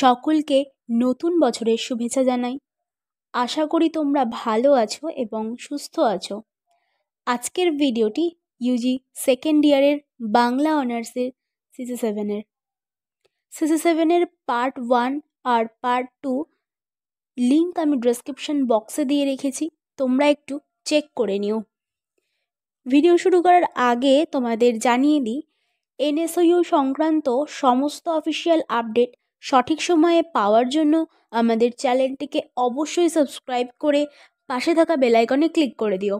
সকলকে নতুন বছরের শুভেচ্ছা জানাই। আশা করি তোমরা ভালো আছো এবং সুস্থ আছো। আজকের ভিডিওটি ইউজি সেকেন্ড ইয়ারের বাংলা অনার্সের সিসি সেভেনের পার্ট 1 আর পার্ট 2 লিঙ্ক আমি ডেসক্রিপশন বক্সে দিয়ে রেখেছি, তোমরা একটু চেক করে নিও। ভিডিও শুরু করার আগে তোমাদের জানিয়ে দিই, এনএসইউ সংক্রান্ত সমস্ত অফিসিয়াল আপডেট সঠিক সময়ে পাওয়ার জন্য আমাদের চ্যানেলটিকে অবশ্যই সাবস্ক্রাইব করে পাশে থাকা বেল আইকনে ক্লিক করে দিও,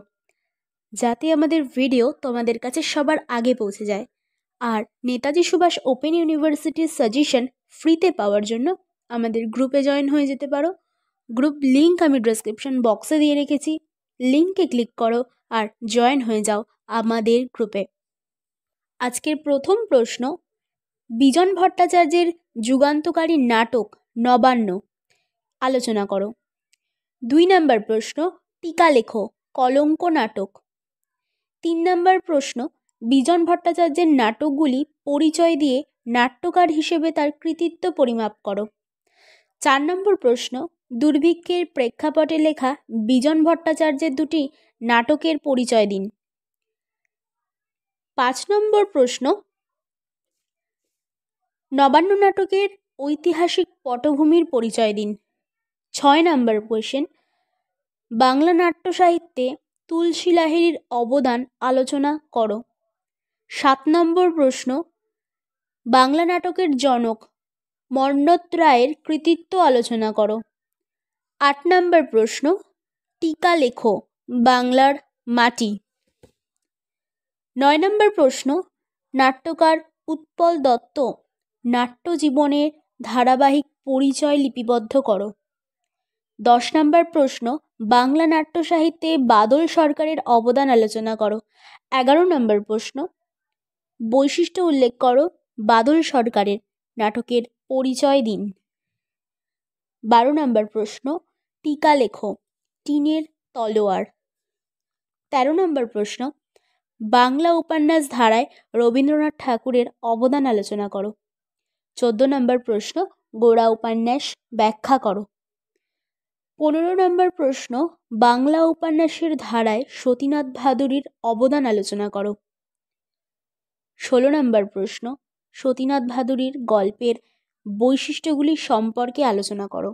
যাতে আমাদের ভিডিও তোমাদের কাছে সবার আগে পৌঁছে যায়। আর নেতাজি সুভাষ ওপেন ইউনিভার্সিটির সাজেশন ফ্রিতে পাওয়ার জন্য আমাদের গ্রুপে জয়েন হয়ে যেতে পারো। গ্রুপ লিঙ্ক আমি ডেসক্রিপশন বক্সে দিয়ে রেখেছি, লিঙ্কে ক্লিক করো আর জয়েন হয়ে যাও আমাদের গ্রুপে। আজকের প্রথম প্রশ্ন, বিজন ভট্টাচার্যের যুগান্তকারী নাটক নবান্ন আলোচনা করো। 2 নম্বর প্রশ্ন, টিকা লেখো কলঙ্ক নাটক। 3 নম্বর প্রশ্ন, বিজন ভট্টাচার্যের নাটকগুলি পরিচয় দিয়ে নাট্যকার হিসেবে তার কৃতিত্ব পরিমাপ করো। 4 নম্বর প্রশ্ন, দুর্ভিক্ষের প্রেক্ষাপটে লেখা বিজন ভট্টাচার্যের দুটি নাটকের পরিচয় দিন। 5 নম্বর প্রশ্ন, নবান্ন নাটকের ঐতিহাসিক পটভূমির পরিচয় দিন। 6 নম্বর কোয়েশ্চেন, বাংলা নাট্য সাহিত্যে তুলসী লাহিড়ীর অবদান আলোচনা করো। 7 নম্বর প্রশ্ন, বাংলা নাটকের জনক মন্মথ রায়ের কৃতিত্ব আলোচনা করো। 8 নম্বর প্রশ্ন, টিকা লেখো বাংলার মাটি। 9 নম্বর প্রশ্ন, নাট্যকার উৎপল দত্ত নাট্যজীবনের ধারাবাহিক পরিচয় লিপিবদ্ধ করো। 10 নম্বর প্রশ্ন, বাংলা নাট্য সাহিত্যে বাদল সরকারের অবদান আলোচনা করো। 11 নম্বর প্রশ্ন, বৈশিষ্ট্য উল্লেখ করো বাদল সরকারের নাটকের পরিচয় দিন। 12 নম্বর প্রশ্ন, টিকা লেখো টিনের তলোয়ার। 13 নম্বর প্রশ্ন, বাংলা উপন্যাস ধারায় রবীন্দ্রনাথ ঠাকুরের অবদান আলোচনা করো। 14 নম্বর প্রশ্ন, গোড়া উপন্যাস ব্যাখ্যা করো। 15 নম্বর প্রশ্ন, বাংলা উপন্যাসের ধারায় সতীনাথ ভাদুড়ীর অবদান আলোচনা করো। 16 নম্বর প্রশ্ন, সতীনাথ ভাদুড়ীর গল্পের বৈশিষ্ট্যগুলি সম্পর্কে আলোচনা করো।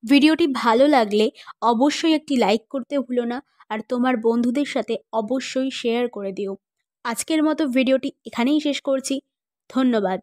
ভিডিওটি ভালো লাগলে অবশ্যই একটি লাইক করতে ভুলো না, আর তোমার বন্ধুদের সাথে অবশ্যই শেয়ার করে দিও। আজকের মতো ভিডিওটি এখানেই শেষ করছি। ধন্যবাদ।